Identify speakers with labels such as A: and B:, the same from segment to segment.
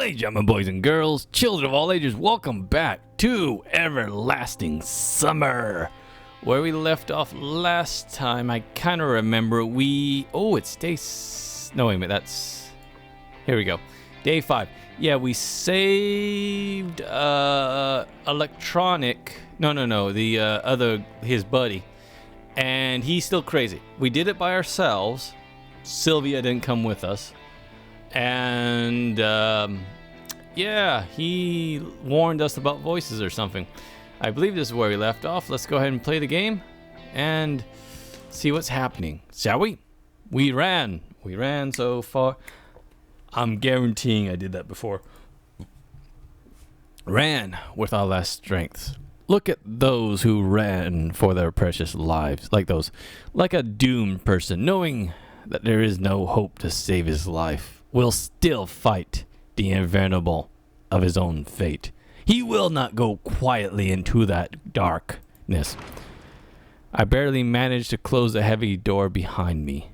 A: Ladies and gentlemen, boys and girls, children of all ages, welcome back to Everlasting Summer. Where we left off last time, I kind of remember it's day... No, wait a minute, that's... Here we go. Day 5. Yeah, we saved, Electronic... his buddy. And he's still crazy. We did it by ourselves. Sylvia didn't come with us. And, he warned us about voices or something. I believe this is where we left off. Let's go ahead and play the game and see what's happening. Shall we? We ran so far. I'm guaranteeing I did that before. Ran with our last strength. Look at those who ran for their precious lives. Like a doomed person, knowing that there is no hope to save his life, will still fight the inevitable of his own fate. He will not go quietly into that darkness. I barely managed to close the heavy door behind me.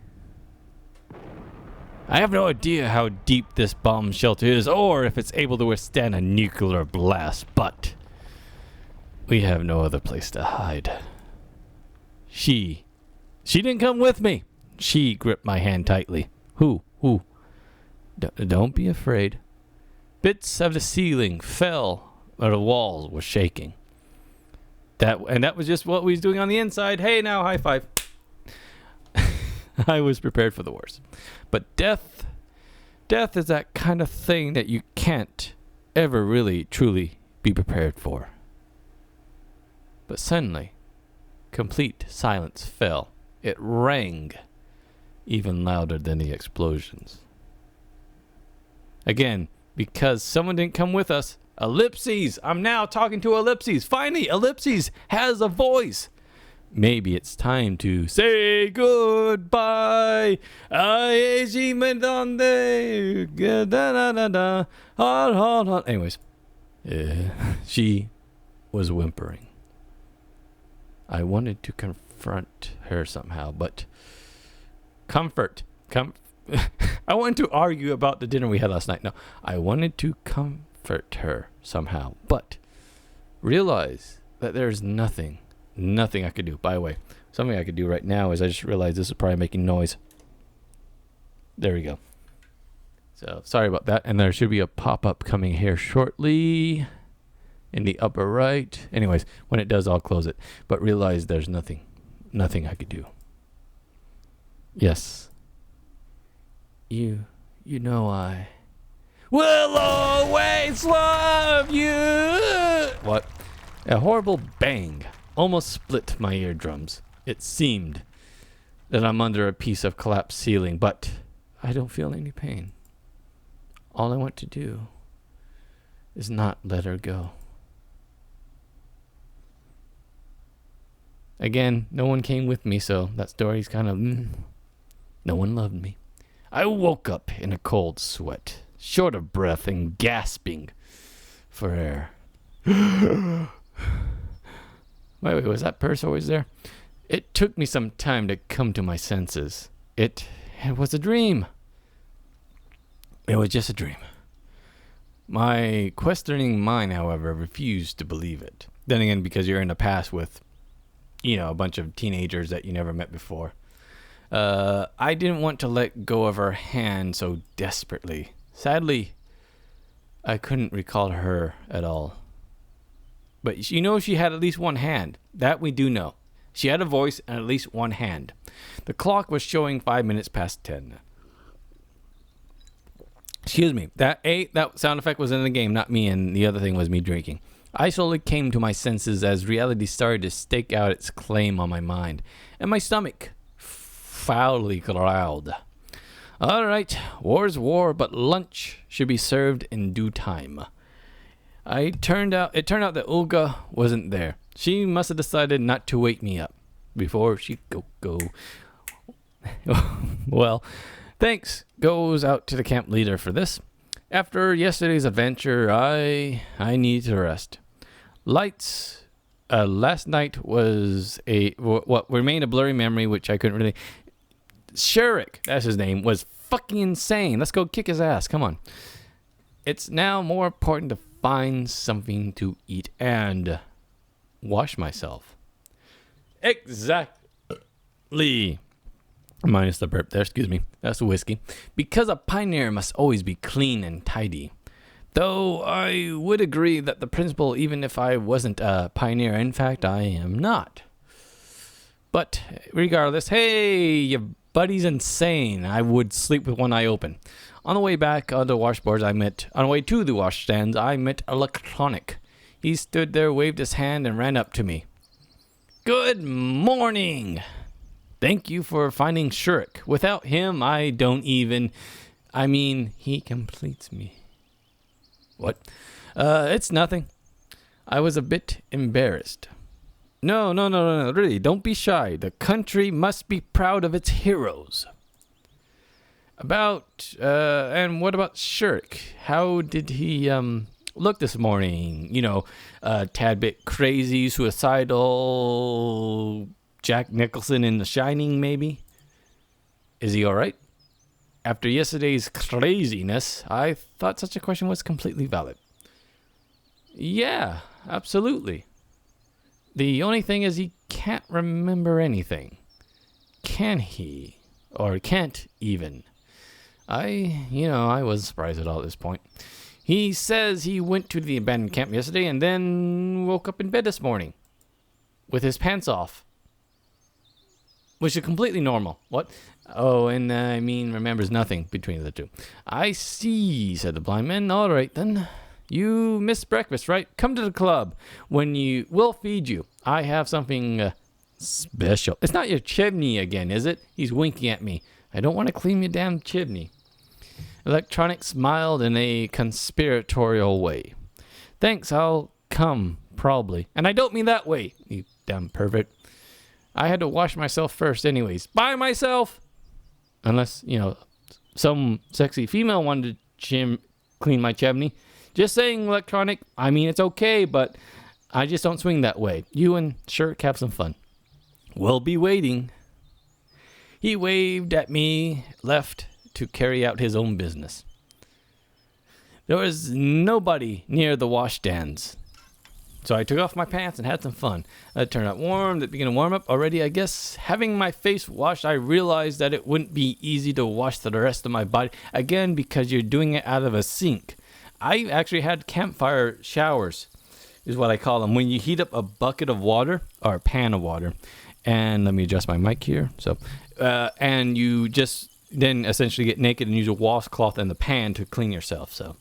A: I have no idea how deep this bomb shelter is, or if it's able to withstand a nuclear blast, but we have no other place to hide. She didn't come with me. She gripped my hand tightly. Who? Don't be afraid. Bits of the ceiling fell, or the walls were shaking. That was just what we was doing on the inside. Hey now, high five. I was prepared for the worst. But death is that kind of thing that you can't ever really, truly be prepared for. But suddenly, complete silence fell. It rang even louder than the explosions. Again, because someone didn't come with us. Ellipses! I'm now talking to Ellipses. Finally, Ellipses has a voice. Maybe it's time to say goodbye. Anyways, she was whimpering. I wanted to confront her somehow, but I wanted to argue about the dinner we had last night. No, I wanted to comfort her somehow, but realize that there's nothing I could do. By the way, something I could do right now is I just realized this is probably making noise. There we go. So sorry about that. And there should be a pop-up coming here shortly in the upper right. Anyways, when it does, I'll close it. But realize there's nothing I could do. Yes. You know I will always love you. What? A horrible bang almost split my eardrums. It seemed that I'm under a piece of collapsed ceiling, but I don't feel any pain. All I want to do is not let her go. Again, no one came with me, so that story's kind of... No one loved me. I woke up in a cold sweat, short of breath and gasping for air. Wait, was that purse always there? It took me some time to come to my senses. It was a dream. It was just a dream. My questioning mind, however, refused to believe it. Then again, because you're in the past with, a bunch of teenagers that you never met before. I didn't want to let go of her hand so desperately. Sadly, I couldn't recall her at all. But she had at least one hand. That we do know. She had a voice and at least one hand. The clock was showing 5 minutes past 10. Excuse me. That sound effect was in the game, not me, and the other thing was me drinking. I slowly came to my senses as reality started to stake out its claim on my mind, and my stomach foully growled. All right, war's war, but lunch should be served in due time. It turned out that Olga wasn't there. She must have decided not to wake me up before she go. Well, thanks goes out to the camp leader for this. After yesterday's adventure, I need to rest. Last night was what remained a blurry memory, which I couldn't really... Shurik, that's his name, was fucking insane. Let's go kick his ass. Come on. It's now more important to find something to eat and wash myself. Exactly. Minus the burp there, excuse me. That's the whiskey. Because a pioneer must always be clean and tidy. Though I would agree that the principle, even if I wasn't a pioneer, in fact, I am not. But regardless, hey, your buddy's insane. I would sleep with one eye open. On the way back on the washboards, on the way to the washstands, I met Electronic. He stood there, waved his hand, and ran up to me. Good morning. Thank you for finding Shirk. Without him, he completes me. What? It's nothing. I was a bit embarrassed. No, really, don't be shy. The country must be proud of its heroes. And what about Shirk? How did he, look this morning? A tad bit crazy, suicidal, Jack Nicholson in The Shining, maybe? Is he alright? After yesterday's craziness, I thought such a question was completely valid. Yeah, absolutely. The only thing is he can't remember anything. Can he? Or can't even. I was surprised at all at this point. He says he went to the abandoned camp yesterday and then woke up in bed this morning with his pants off. Which is completely normal. What? Oh, and remembers nothing between the two. I see, said the blind man. All right, then. You missed breakfast, right? Come to the club. We'll feed you. I have something special. It's not your chimney again, is it? He's winking at me. I don't want to clean your damn chimney. Electronic smiled in a conspiratorial way. Thanks, I'll come, probably. And I don't mean that way, you damn pervert. I had to wash myself first anyways. By myself! Unless, some sexy female wanted to clean my chimney. Just saying, Electronic. It's okay, but I just don't swing that way. You and Shirk have some fun. We'll be waiting. He waved at me, left to carry out his own business. There was nobody near the washstands. So I took off my pants and had some fun. It turned out warm. It began to warm up already, I guess. Having my face washed, I realized that it wouldn't be easy to wash the rest of my body. Again, because you're doing it out of a sink. I actually had campfire showers, is what I call them. When you heat up a bucket of water, or a pan of water, and let me adjust my mic here. And you just then essentially get naked and use a washcloth in the pan to clean yourself. So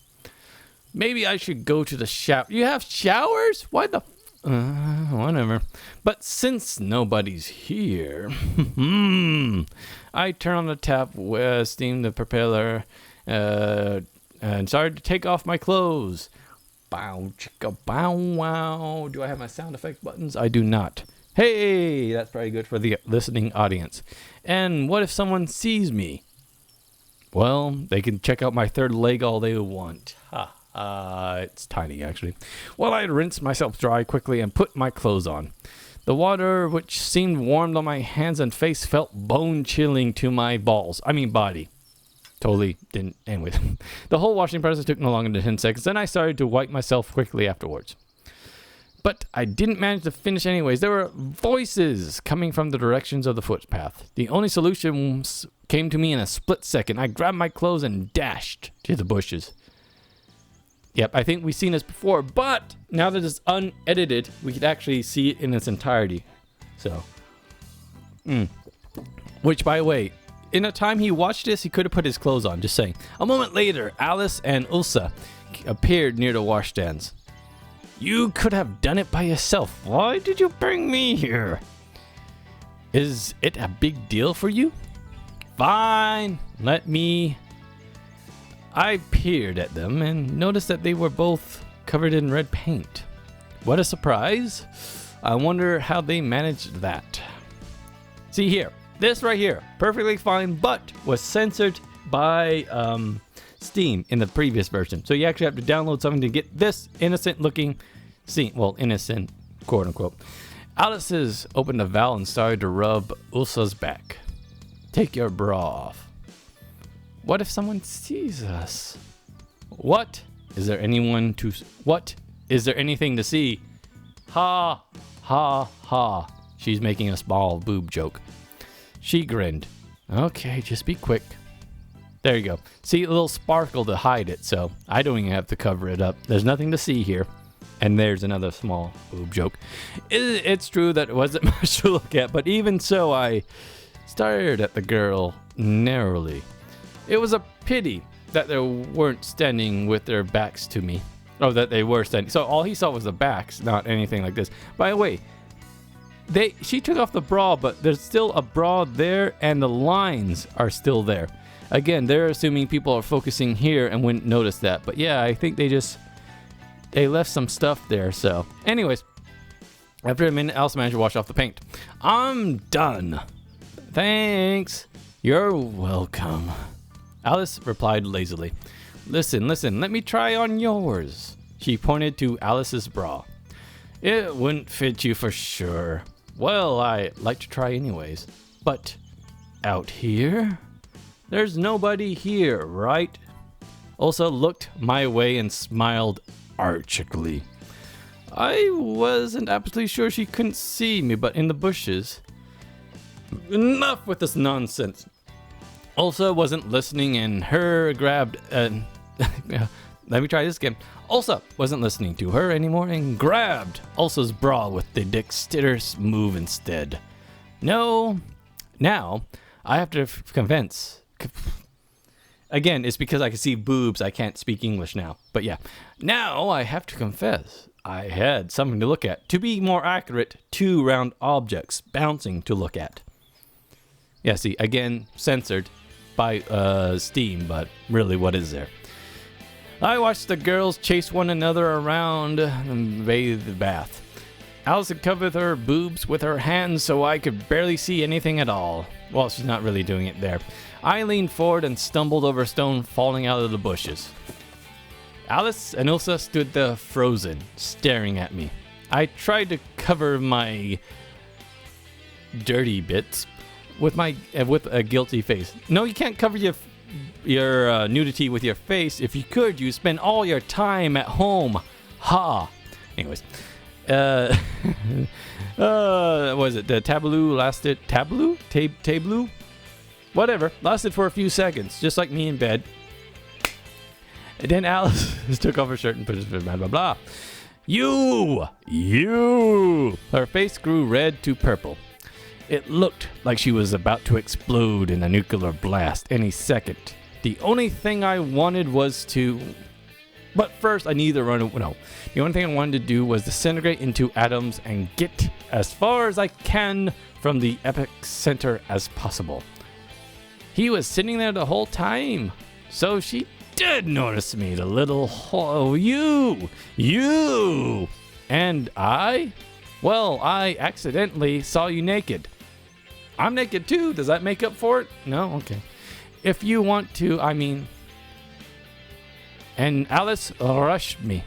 A: maybe I should go to the shower. You have showers? Why the... whatever. But since nobody's here, I turn on the tap, steam the propeller, and started to take off my clothes. Bow, chicka, bow, wow. Do I have my sound effect buttons? I do not. Hey, that's probably good for the listening audience. And what if someone sees me? Well, they can check out my third leg all they want. It's tiny, actually. Well, I rinsed myself dry quickly and put my clothes on. The water, which seemed warmed on my hands and face, felt bone-chilling to my body. Totally didn't. Anyway, the whole washing process took no longer than 10 seconds. Then I started to wipe myself quickly afterwards. But I didn't manage to finish anyways. There were voices coming from the directions of the footpath. The only solution came to me in a split second. I grabbed my clothes and dashed to the bushes. Yep, I think we've seen this before, but now that it's unedited, we could actually see it in its entirety. So, which, by the way, in the time he watched this, he could have put his clothes on, just saying. A moment later, Alice and Ulsa appeared near the washstands. You could have done it by yourself. Why did you bring me here? Is it a big deal for you? Fine, let me... I peered at them and noticed that they were both covered in red paint. What a surprise. I wonder how they managed that. See here. This right here, perfectly fine, but was censored by Steam in the previous version. So you actually have to download something to get this innocent-looking scene. Well, innocent, quote-unquote. Alice's opened a valve and started to rub Ulsa's back. Take your bra off. What if someone sees us? What? Is there anyone to... What? Is there anything to see? Ha, ha, ha. She's making a small boob joke. She grinned. Okay, just be quick. There you go. See, a little sparkle to hide it, so I don't even have to cover it up. There's nothing to see here. And there's another small boob joke. It's true that it wasn't much to look at, but even so, I stared at the girl narrowly. It was a pity that they weren't standing with their backs to me. Oh, that they were standing. So all he saw was the backs, not anything like this. By the way, she took off the bra, but there's still a bra there, and the lines are still there. Again, they're assuming people are focusing here and wouldn't notice that. But yeah, I think they left some stuff there. So anyways, after a minute, Alice managed to wash off the paint. I'm done. Thanks. You're welcome. Alice replied lazily. Listen, let me try on yours. She pointed to Alice's bra. It wouldn't fit you for sure. Well, I like to try anyways. But out here? There's nobody here, right? Elsa looked my way and smiled archly. I wasn't absolutely sure she couldn't see me, but in the bushes. Enough with this nonsense. Elsa wasn't listening and her grabbed... let me try this again. Elsa wasn't listening to her anymore and grabbed Elsa's bra with the dexterous move instead. No, now I have to convince. Again, it's because I can see boobs. I can't speak English now. But yeah, now I have to confess. I had something to look at. To be more accurate, 2 round objects bouncing to look at. Yeah, see, again, censored by Steam, but really, what is there? I watched the girls chase one another around and bathe the bath. Alice had covered her boobs with her hands so I could barely see anything at all. Well, she's not really doing it there. I leaned forward and stumbled over a stone falling out of the bushes. Alice and Elsa stood there frozen, staring at me. I tried to cover my dirty bits with a guilty face. No, you can't cover your nudity with your face. If you could, you spend all your time at home. Ha. Anyways, what was it? The tableau lasted. Tableau? Whatever. Lasted for a few seconds, just like me in bed. And then Alice took off her shirt and put it blah blah blah. You. Her face grew red to purple. It looked like she was about to explode in a nuclear blast any second. The only thing I wanted was to... But first, I needed to run... No. The only thing I wanted to do was disintegrate into atoms and get as far as I can from the epicenter as possible. He was sitting there the whole time. So she did notice me, the little... Oh, you! And I? Well, I accidentally saw you naked. I'm naked too. Does that make up for it? No? Okay. If you want to, I mean... And Alice rushed me.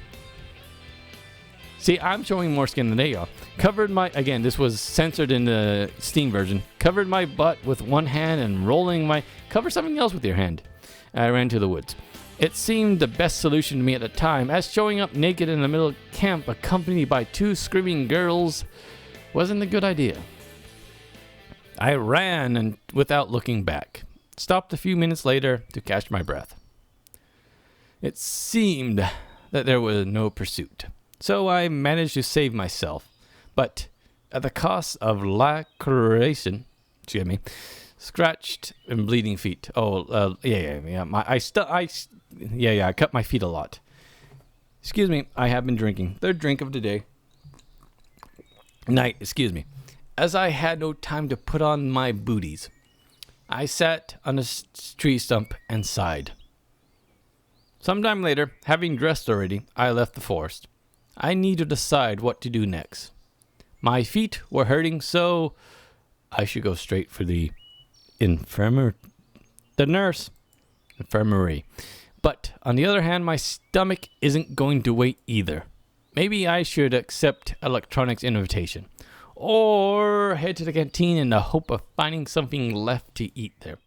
A: See, I'm showing more skin than they are. Covered my... Again, this was censored in the Steam version. Covered my butt with one hand and rolling my... Cover something else with your hand. I ran to the woods. It seemed the best solution to me at the time, as showing up naked in the middle of camp accompanied by 2 screaming girls wasn't a good idea. I ran and without looking back. Stopped a few minutes later to catch my breath. It seemed that there was no pursuit, so I managed to save myself, but at the cost of laceration, scratched and bleeding feet. I cut my feet a lot. Excuse me, I have been drinking. Third drink of the day. As I had no time to put on my booties, I sat on a tree stump and sighed. Sometime later, having dressed already, I left the forest. I needed to decide what to do next. My feet were hurting, so I should go straight for the infirmary. But on the other hand, my stomach isn't going to wait either. Maybe I should accept Electronic's invitation, or head to the canteen in the hope of finding something left to eat there.